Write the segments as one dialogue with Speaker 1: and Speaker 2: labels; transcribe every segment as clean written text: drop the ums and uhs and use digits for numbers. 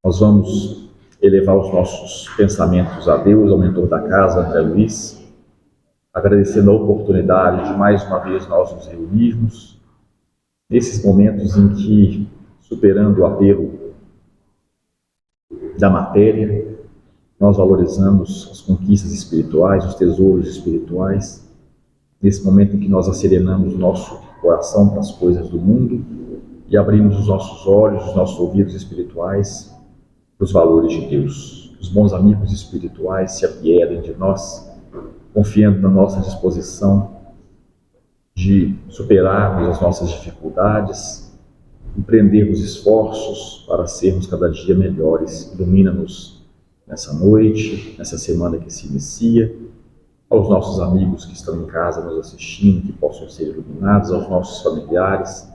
Speaker 1: Nós vamos elevar os nossos pensamentos a Deus, ao mentor da casa, André Luiz, agradecendo a oportunidade de mais uma vez nós nos reunirmos, nesses momentos em que, superando o apelo da matéria, nós valorizamos as conquistas espirituais, os tesouros espirituais, nesse momento em que nós acerenamos o nosso coração para as coisas do mundo e abrimos os nossos olhos, os nossos ouvidos espirituais para os valores de Deus. Os bons amigos espirituais se apiedem de nós, confiando na nossa disposição de superarmos as nossas dificuldades, empreendermos esforços para sermos cada dia melhores. Ilumina-nos nessa noite, nessa semana que se inicia, aos nossos amigos que estão em casa nos assistindo, que possam ser iluminados, aos nossos familiares.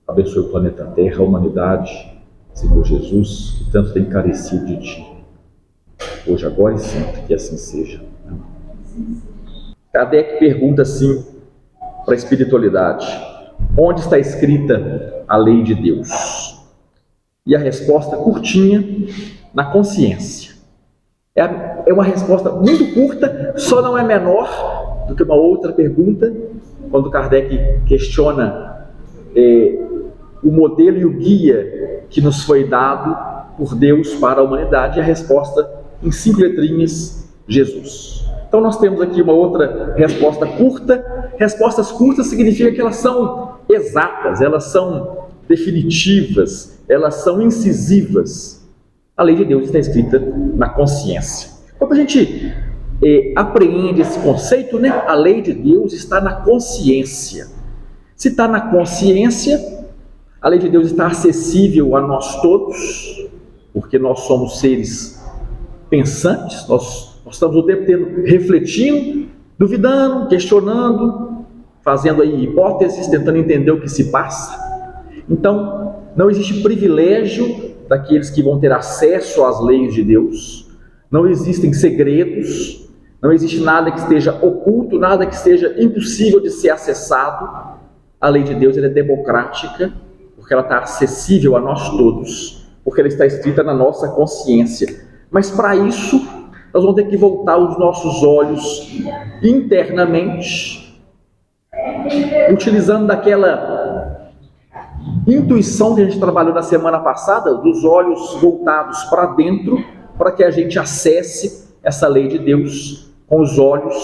Speaker 1: Abençoe o planeta Terra, a humanidade, Senhor Jesus, que tanto tem carecido de Ti, hoje, agora e sempre, que assim seja. Kardec pergunta assim para a espiritualidade: onde está escrita a lei de Deus? E a resposta curtinha: na consciência. É uma resposta muito curta, só não é menor do que uma outra pergunta, quando Kardec questiona o modelo e o guia que nos foi dado por Deus para a humanidade, e a resposta em 5 letrinhas: Jesus. Então nós temos aqui uma outra resposta curta. Respostas curtas significa que elas são exatas, elas são definitivas, elas são incisivas. A lei de Deus está escrita na consciência. Quando a gente apreende esse conceito, né? A lei de Deus está na consciência. Se está na consciência, a lei de Deus está acessível a nós todos, porque nós somos seres pensantes, nós estamos o tempo inteiro refletindo, duvidando, questionando, fazendo aí hipóteses, tentando entender o que se passa. Então, não existe privilégio daqueles que vão ter acesso às leis de Deus, não existem segredos, não existe nada que esteja oculto, nada que esteja impossível de ser acessado. A lei de Deus ela é democrática, porque ela está acessível a nós todos, porque ela está escrita na nossa consciência. Mas para isso, nós vamos ter que voltar os nossos olhos internamente, utilizando daquela intuição que a gente trabalhou na semana passada, dos olhos voltados para dentro, para que a gente acesse essa lei de Deus com os olhos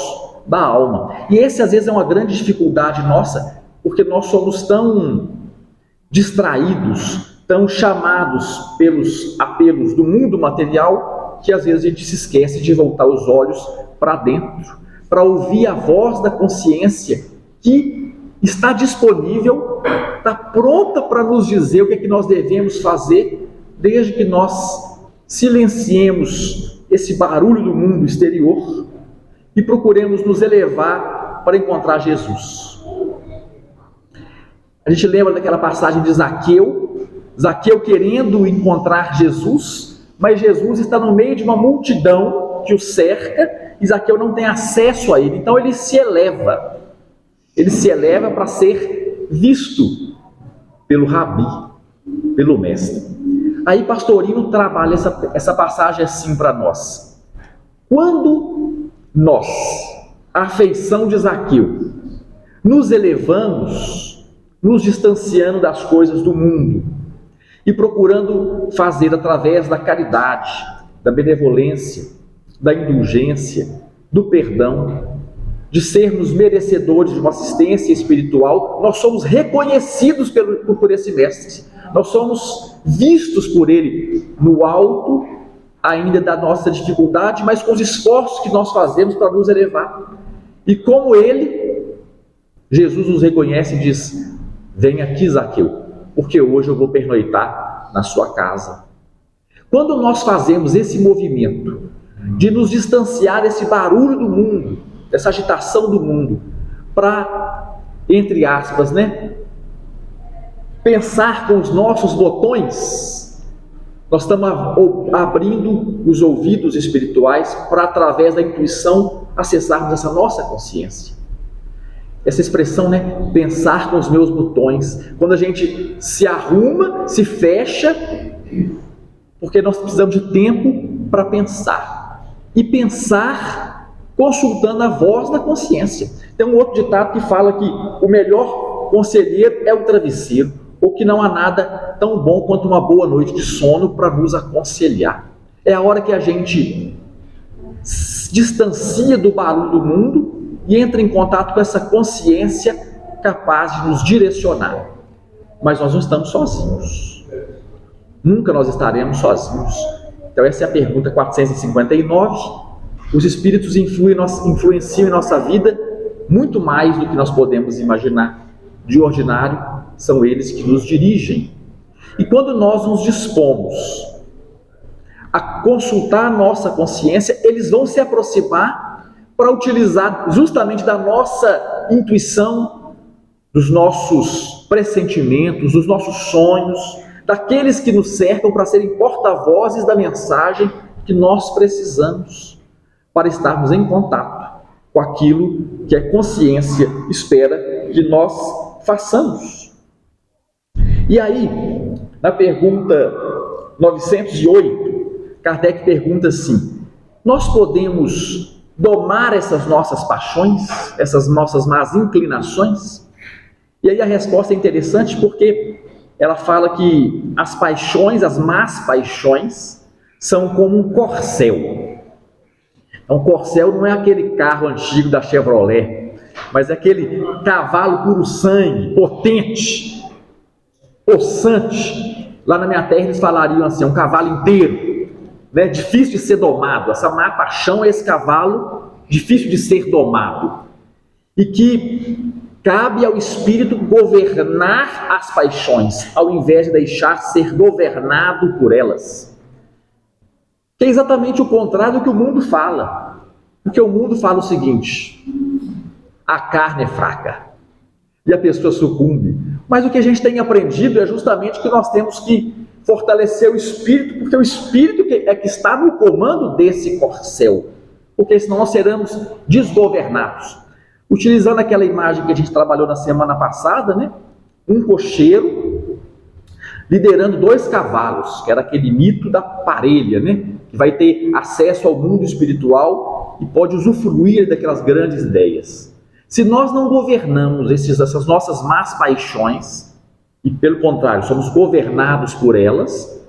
Speaker 1: da alma. E esse às vezes é uma grande dificuldade nossa, porque nós somos tão distraídos, tão chamados pelos apelos do mundo material, que às vezes a gente se esquece de voltar os olhos para dentro, para ouvir a voz da consciência que está disponível, está pronta para nos dizer o que é que nós devemos fazer, desde que nós silenciemos esse barulho do mundo exterior e procuremos nos elevar para encontrar Jesus. A gente lembra daquela passagem de Zaqueu querendo encontrar Jesus, mas Jesus está no meio de uma multidão que o cerca e Zaqueu não tem acesso a ele, então ele se eleva para ser visto pelo Rabi, pelo Mestre. Aí Pastorino trabalha essa passagem assim para nós: quando nós, à feição de Zaqueu, nos elevamos, nos distanciando das coisas do mundo e procurando fazer através da caridade, da benevolência, da indulgência, do perdão, de sermos merecedores de uma assistência espiritual, nós somos reconhecidos por esse mestre, nós somos vistos por ele no alto ainda da nossa dificuldade, mas com os esforços que nós fazemos para nos elevar. E como ele, Jesus nos reconhece e diz: vem aqui, Zaqueu, porque hoje eu vou pernoitar na sua casa. Quando nós fazemos esse movimento de nos distanciar desse barulho do mundo, dessa agitação do mundo, para, entre aspas, pensar com os nossos botões, nós estamos abrindo os ouvidos espirituais para, através da intuição, acessarmos essa nossa consciência. Essa expressão, pensar com os meus botões, quando a gente se arruma, se fecha porque nós precisamos de tempo para pensar, e pensar consultando a voz da consciência. Tem um outro ditado que fala que o melhor conselheiro é o travesseiro, ou que não há nada tão bom quanto uma boa noite de sono para nos aconselhar. É a hora que a gente se distancia do barulho do mundo e entra em contato com essa consciência capaz de nos direcionar. Mas nós não estamos sozinhos. Nunca nós estaremos sozinhos. Então essa é a pergunta 459. Os espíritos influenciam em nossa vida muito mais do que nós podemos imaginar. De ordinário, são eles que nos dirigem. E quando nós nos dispomos a consultar a nossa consciência, eles vão se aproximar para utilizar justamente da nossa intuição, dos nossos pressentimentos, dos nossos sonhos, daqueles que nos cercam para serem porta-vozes da mensagem que nós precisamos para estarmos em contato com aquilo que a consciência espera que nós façamos. E aí, na pergunta 908, Kardec pergunta assim: nós podemos domar essas nossas paixões, essas nossas más inclinações? E aí a resposta é interessante, porque ela fala que as paixões, as más paixões, são como um corcel. Então, corcel não é aquele carro antigo da Chevrolet, mas é aquele cavalo puro sangue, potente, possante. Lá na minha terra eles falariam assim, um cavalo inteiro, né? Difícil de ser domado. Essa má paixão é esse cavalo difícil de ser domado. E que cabe ao espírito governar as paixões, ao invés de deixar ser governado por elas. Que é exatamente o contrário do que o mundo fala. Porque o mundo fala o seguinte: a carne é fraca e a pessoa sucumbe. Mas o que a gente tem aprendido é justamente que nós temos que fortalecer o espírito, porque o espírito é que está no comando desse corcel, porque senão nós seremos desgovernados. Utilizando aquela imagem que a gente trabalhou na semana passada, né? Um cocheiro liderando 2 cavalos, que era aquele mito da parelha, né? Que vai ter acesso ao mundo espiritual e pode usufruir daquelas grandes ideias. Se nós não governamos essas nossas más paixões, e pelo contrário, somos governados por elas,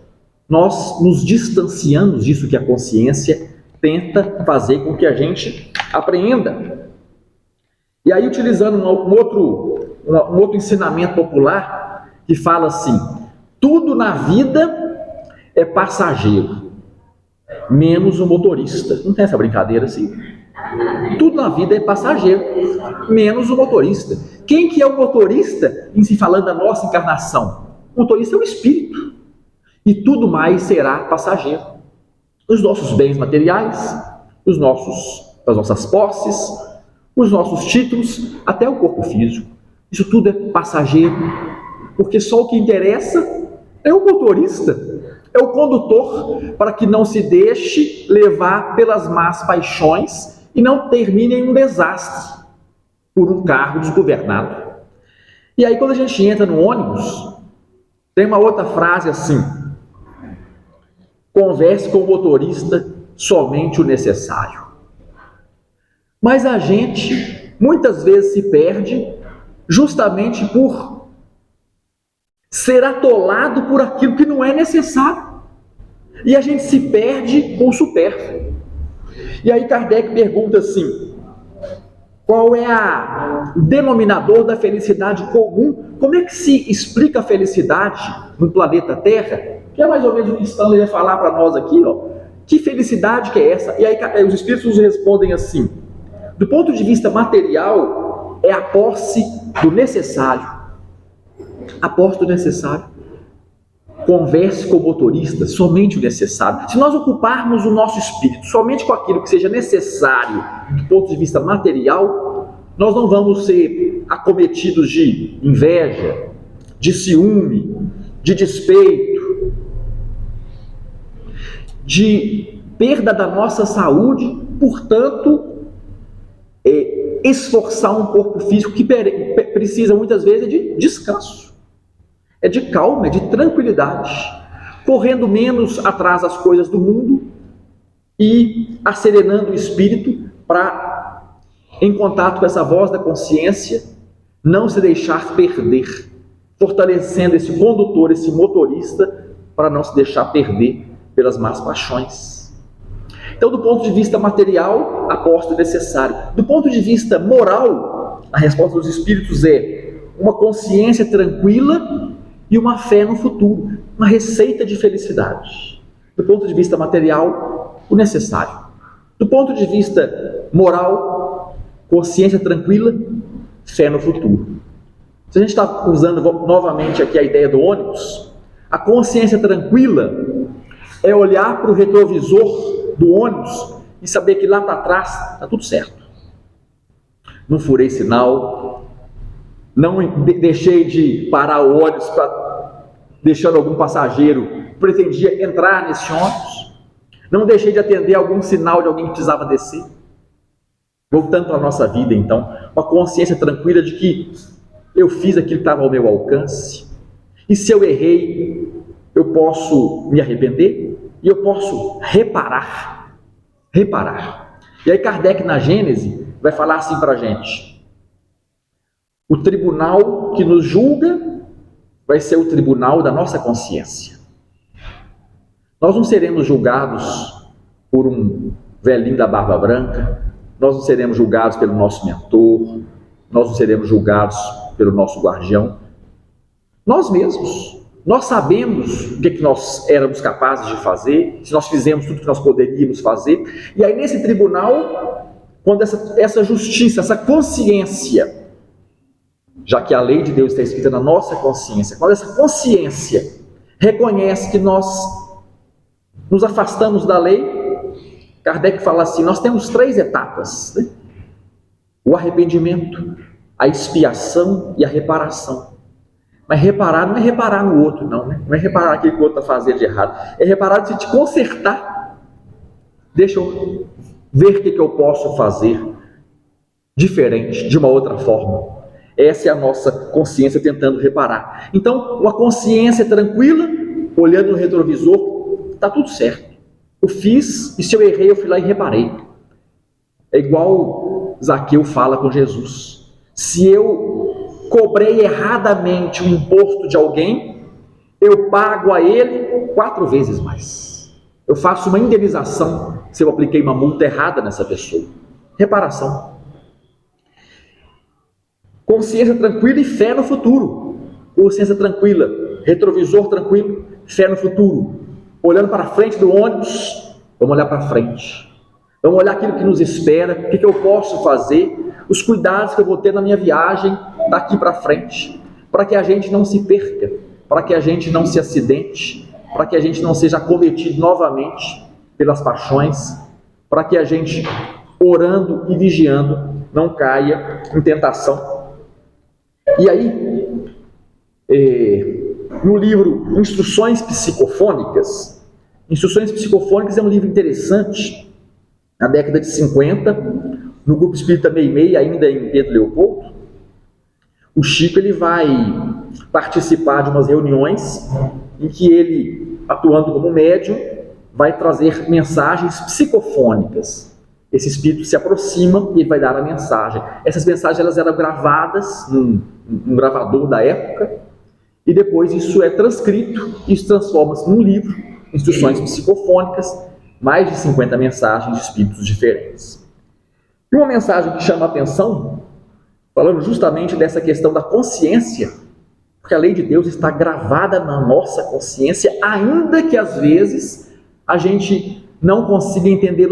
Speaker 1: nós nos distanciamos disso que a consciência tenta fazer com que a gente apreenda. E aí, utilizando um outro ensinamento popular, que fala assim: tudo na vida é passageiro, menos o motorista. Não tem essa brincadeira assim? Tudo na vida é passageiro, menos o motorista. Quem que é o motorista em se falando da nossa encarnação? O motorista é o espírito. E tudo mais será passageiro. Os nossos bens materiais, as nossas posses, os nossos títulos, até o corpo físico. Isso tudo é passageiro, porque só o que interessa é o motorista, é o condutor, para que não se deixe levar pelas más paixões e não termine em um desastre por um carro desgovernado. E aí, quando a gente entra no ônibus, tem uma outra frase assim: converse com o motorista somente o necessário. Mas a gente muitas vezes se perde justamente por ser atolado por aquilo que não é necessário. E a gente se perde com o supérfluo. E aí Kardec pergunta assim: qual é o denominador da felicidade comum? Como é que se explica a felicidade no planeta Terra? Que é mais ou menos o que Stanley vai falar para nós aqui, ó. Que felicidade que é essa? E aí os espíritos respondem assim: do ponto de vista material, é a posse do necessário. A posse do necessário. Converse com o motorista somente o necessário. Se nós ocuparmos o nosso espírito somente com aquilo que seja necessário do ponto de vista material, nós não vamos ser acometidos de inveja, de ciúme, de despeito, de perda da nossa saúde, portanto, esforçar um corpo físico que precisa muitas vezes de descanso. É de calma, é de tranquilidade. correndo menos atrás das coisas do mundo e acerenando o espírito para, em contato com essa voz da consciência, não se deixar perder, fortalecendo esse condutor, esse motorista, para não se deixar perder pelas más paixões. Então, do ponto de vista material, aposto necessário. Do ponto de vista moral, a resposta dos espíritos é uma consciência tranquila e uma fé no futuro, uma receita de felicidade. Do ponto de vista material, o necessário. Do ponto de vista moral, consciência tranquila, fé no futuro. Se a gente está usando novamente aqui a ideia do ônibus, a consciência tranquila é olhar para o retrovisor do ônibus e saber que lá para trás está tudo certo. Não furei sinal, não deixei de parar o ônibus deixando algum passageiro pretendia entrar nesse ônibus, não deixei de atender algum sinal de alguém que precisava descer. Voltando para a nossa vida, então, uma consciência tranquila de que eu fiz aquilo que estava ao meu alcance, e se eu errei, eu posso me arrepender e eu posso reparar. E aí Kardec, na Gênese, vai falar assim para a gente: o tribunal que nos julga vai ser o tribunal da nossa consciência. Nós não seremos julgados por um velhinho da barba branca, nós não seremos julgados pelo nosso mentor, nós não seremos julgados pelo nosso guardião. Nós mesmos. Nós sabemos o que nós éramos capazes de fazer, se nós fizemos tudo que nós poderíamos fazer. E aí nesse tribunal, quando essa justiça, essa consciência, já que a lei de Deus está escrita na nossa consciência, quando essa consciência reconhece que nós nos afastamos da lei, Kardec fala assim, nós temos 3 etapas, né? O arrependimento, a expiação e a reparação. Mas reparar não é reparar no outro, não, né? Não é reparar aquilo que o outro está fazendo de errado. É reparar de te consertar. Deixa eu ver o que eu posso fazer diferente, de uma outra forma. Essa é a nossa consciência tentando reparar. Então, uma consciência tranquila, olhando no retrovisor, está tudo certo. Eu fiz, e se eu errei, eu fui lá e reparei. É igual Zaqueu fala com Jesus. Se eu cobrei erradamente um imposto de alguém, eu pago a ele 4 vezes mais. Eu faço uma indenização se eu apliquei uma multa errada nessa pessoa. Reparação. Consciência tranquila e fé no futuro. Consciência tranquila, retrovisor tranquilo, fé no futuro. Olhando para frente do ônibus, vamos olhar para frente. Vamos olhar aquilo que nos espera, o que eu posso fazer, os cuidados que eu vou ter na minha viagem daqui para frente, para que a gente não se perca, para que a gente não se acidente, para que a gente não seja acometido novamente pelas paixões, para que a gente, orando e vigiando, não caia em tentação. E aí, no livro Instruções Psicofônicas é um livro interessante. Na década de 50, no Grupo Espírita Meimei, ainda em Pedro Leopoldo, o Chico ele vai participar de umas reuniões em que ele, atuando como médium, vai trazer mensagens psicofônicas. Esse espírito se aproxima e ele vai dar a mensagem. Essas mensagens elas eram gravadas num gravador da época, e depois isso é transcrito e isso transforma-se num livro, Instruções Psicofônicas, mais de 50 mensagens de espíritos diferentes. E uma mensagem que chama a atenção, falando justamente dessa questão da consciência, porque a lei de Deus está gravada na nossa consciência, ainda que às vezes a gente não consiga entender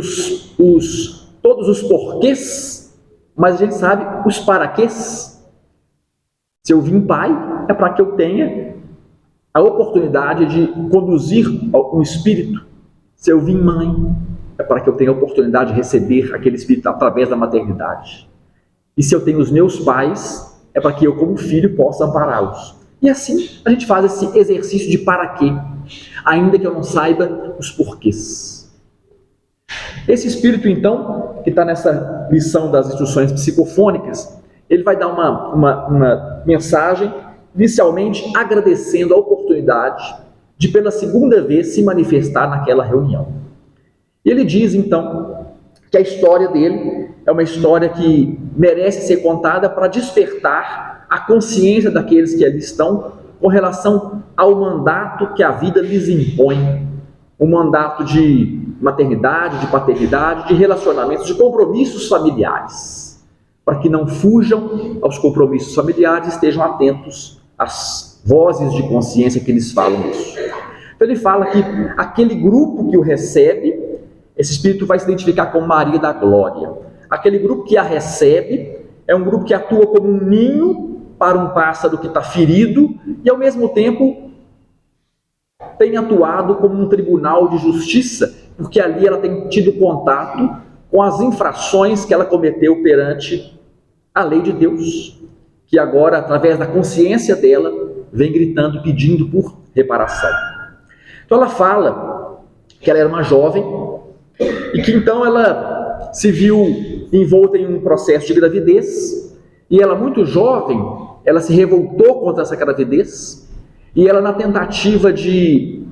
Speaker 1: todos os porquês, mas a gente sabe os paraquês. Se eu vim pai, é para que eu tenha a oportunidade de conduzir um espírito. Se eu vim mãe, é para que eu tenha a oportunidade de receber aquele espírito através da maternidade. E se eu tenho os meus pais, é para que eu, como filho, possa ampará-los. E assim a gente faz esse exercício de para quê, ainda que eu não saiba os porquês. Esse espírito, então, que está nessa lição das instruções psicofônicas, ele vai dar uma mensagem, inicialmente agradecendo a oportunidade de pela segunda vez se manifestar naquela reunião. Ele diz então que a história dele é uma história que merece ser contada para despertar a consciência daqueles que ali estão com relação ao mandato que a vida lhes impõe, um mandato de maternidade, de paternidade, de relacionamentos, de compromissos familiares, para que não fujam aos compromissos familiares, estejam atentos às vozes de consciência que lhes falam isso. Então ele fala que aquele grupo que o recebe, esse espírito vai se identificar como Maria da Glória. Aquele grupo que a recebe é um grupo que atua como um ninho para um pássaro que está ferido e ao mesmo tempo tem atuado como um tribunal de justiça, porque ali ela tem tido contato com as infrações que ela cometeu perante a lei de Deus, que agora, através da consciência dela, vem gritando, pedindo por reparação. Então ela fala que ela era uma jovem e que então ela se viu envolta em um processo de gravidez e ela, muito jovem, ela se revoltou contra essa gravidez e ela, na tentativa de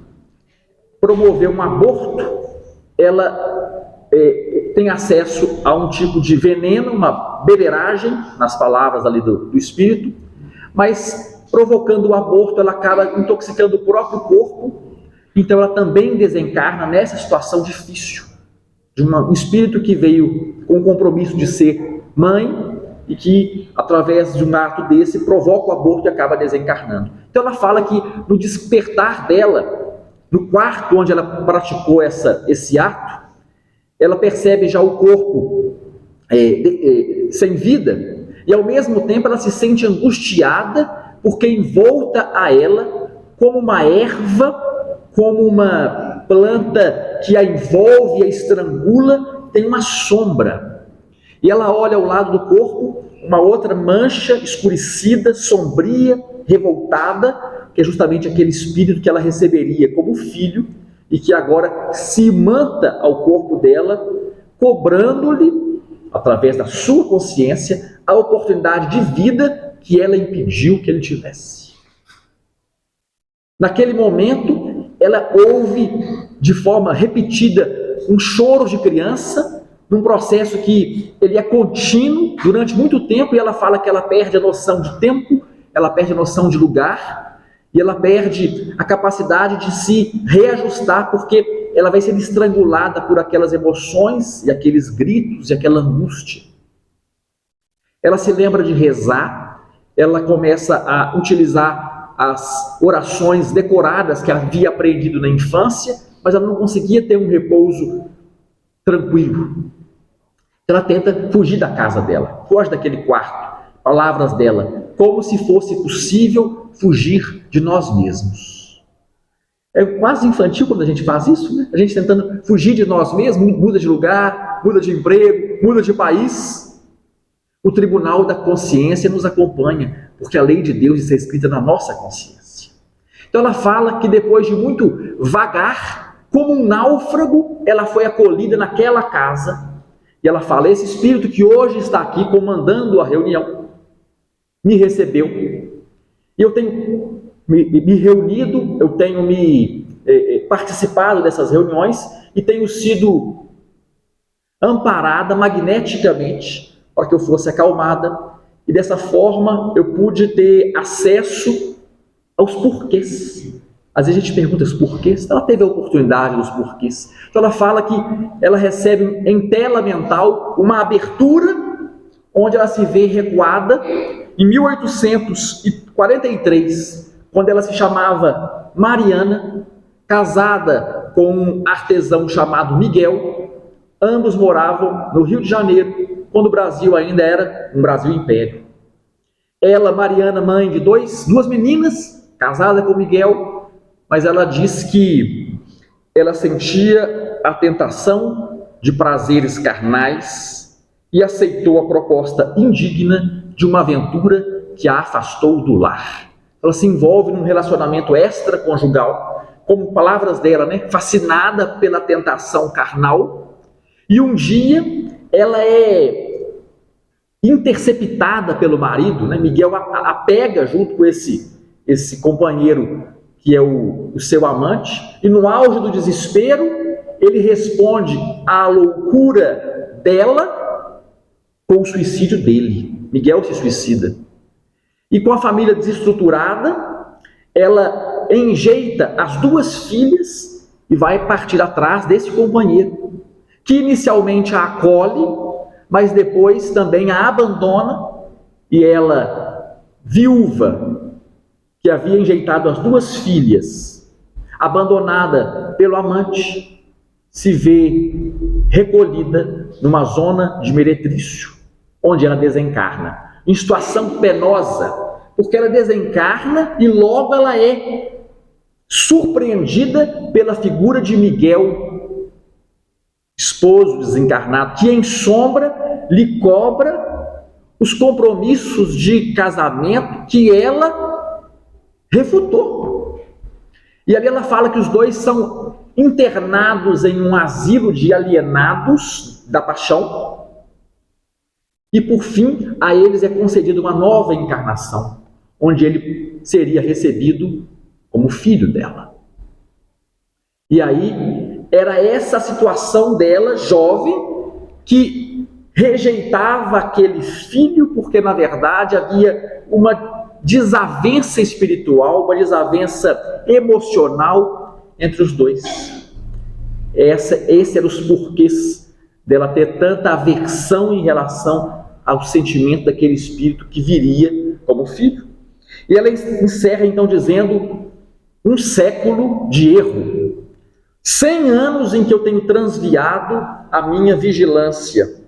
Speaker 1: promover um aborto, ela tem acesso a um tipo de veneno, uma beberagem, nas palavras ali do espírito, mas provocando o aborto, ela acaba intoxicando o próprio corpo, então ela também desencarna nessa situação difícil, de um espírito que veio com o compromisso de ser mãe e que, através de um ato desse, provoca o aborto e acaba desencarnando. Então ela fala que no despertar dela, no quarto onde ela praticou esse ato, ela percebe já o corpo sem vida e ao mesmo tempo ela se sente angustiada porque envolta a ela como uma erva, como uma planta que a envolve e a estrangula, tem uma sombra. E ela olha ao lado do corpo uma outra mancha escurecida, sombria, revoltada, que é justamente aquele espírito que ela receberia como filho e que agora se imanta ao corpo dela, cobrando-lhe, através da sua consciência, a oportunidade de vida que ela impediu que ele tivesse. Naquele momento, ela ouve de forma repetida um choro de criança, num processo que ele é contínuo durante muito tempo, e ela fala que ela perde a noção de tempo, ela perde a noção de lugar, e ela perde a capacidade de se reajustar, porque ela vai ser estrangulada por aquelas emoções, e aqueles gritos, e aquela angústia. Ela se lembra de rezar, ela começa a utilizar as orações decoradas que havia aprendido na infância, mas ela não conseguia ter um repouso tranquilo. Ela tenta fugir da casa dela, foge daquele quarto. Palavras dela: como se fosse possível fugir de nós mesmos. É quase infantil quando a gente faz isso, né? A gente tentando fugir de nós mesmos, muda de lugar, muda de emprego, muda de país. O tribunal da consciência nos acompanha, porque a lei de Deus está escrita na nossa consciência. Então ela fala que depois de muito vagar, como um náufrago, ela foi acolhida naquela casa. E ela fala: esse espírito que hoje está aqui comandando a reunião me recebeu. E eu tenho me reunido, eu tenho participado dessas reuniões e tenho sido amparada magneticamente para que eu fosse acalmada. E dessa forma eu pude ter acesso aos porquês. Às vezes a gente pergunta os porquês, ela teve a oportunidade dos porquês. Então ela fala que ela recebe em tela mental uma abertura onde ela se vê recuada em 1843, quando ela se chamava Mariana, casada com um artesão chamado Miguel. Ambos moravam no Rio de Janeiro, quando o Brasil ainda era um Brasil império. Ela, Mariana, mãe de duas meninas, casada com Miguel, mas ela diz que ela sentia a tentação de prazeres carnais e aceitou a proposta indigna de uma aventura que a afastou do lar. Ela se envolve num relacionamento extraconjugal, como palavras dela, né? Fascinada pela tentação carnal, e um dia ela é interceptada pelo marido, né? Miguel a pega junto com esse companheiro que é o seu amante, e no auge do desespero, ele responde à loucura dela com o suicídio dele. Miguel se suicida. E com a família desestruturada, ela enjeita as duas filhas e vai partir atrás desse companheiro, que inicialmente a acolhe, mas depois também a abandona, e ela, viúva, que havia enjeitado as duas filhas, abandonada pelo amante, se vê recolhida numa zona de meretrício, onde ela desencarna, em situação penosa, porque ela desencarna e logo ela é surpreendida pela figura de Miguel, esposo desencarnado, que em sombra lhe cobra os compromissos de casamento que ela refutou. E ali ela fala que os dois são internados em um asilo de alienados da paixão, e por fim a eles é concedida uma nova encarnação, onde ele seria recebido como filho dela. E aí era essa a situação dela, jovem, que rejeitava aquele filho porque na verdade havia uma desavença espiritual, uma desavença emocional entre os dois. Esses eram os porquês dela ter tanta aversão em relação ao sentimento daquele espírito que viria como filho. E ela encerra então dizendo: um século de erro, 100 anos em que eu tenho transviado a minha vigilância,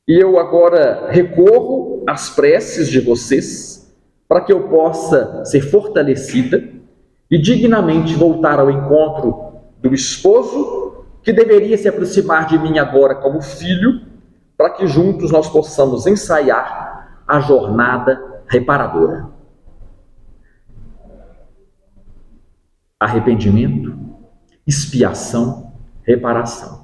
Speaker 1: e eu agora recorro às preces de vocês para que eu possa ser fortalecida e dignamente voltar ao encontro do esposo que deveria se aproximar de mim agora como filho, para que juntos nós possamos ensaiar a jornada reparadora. Arrependimento, expiação, reparação.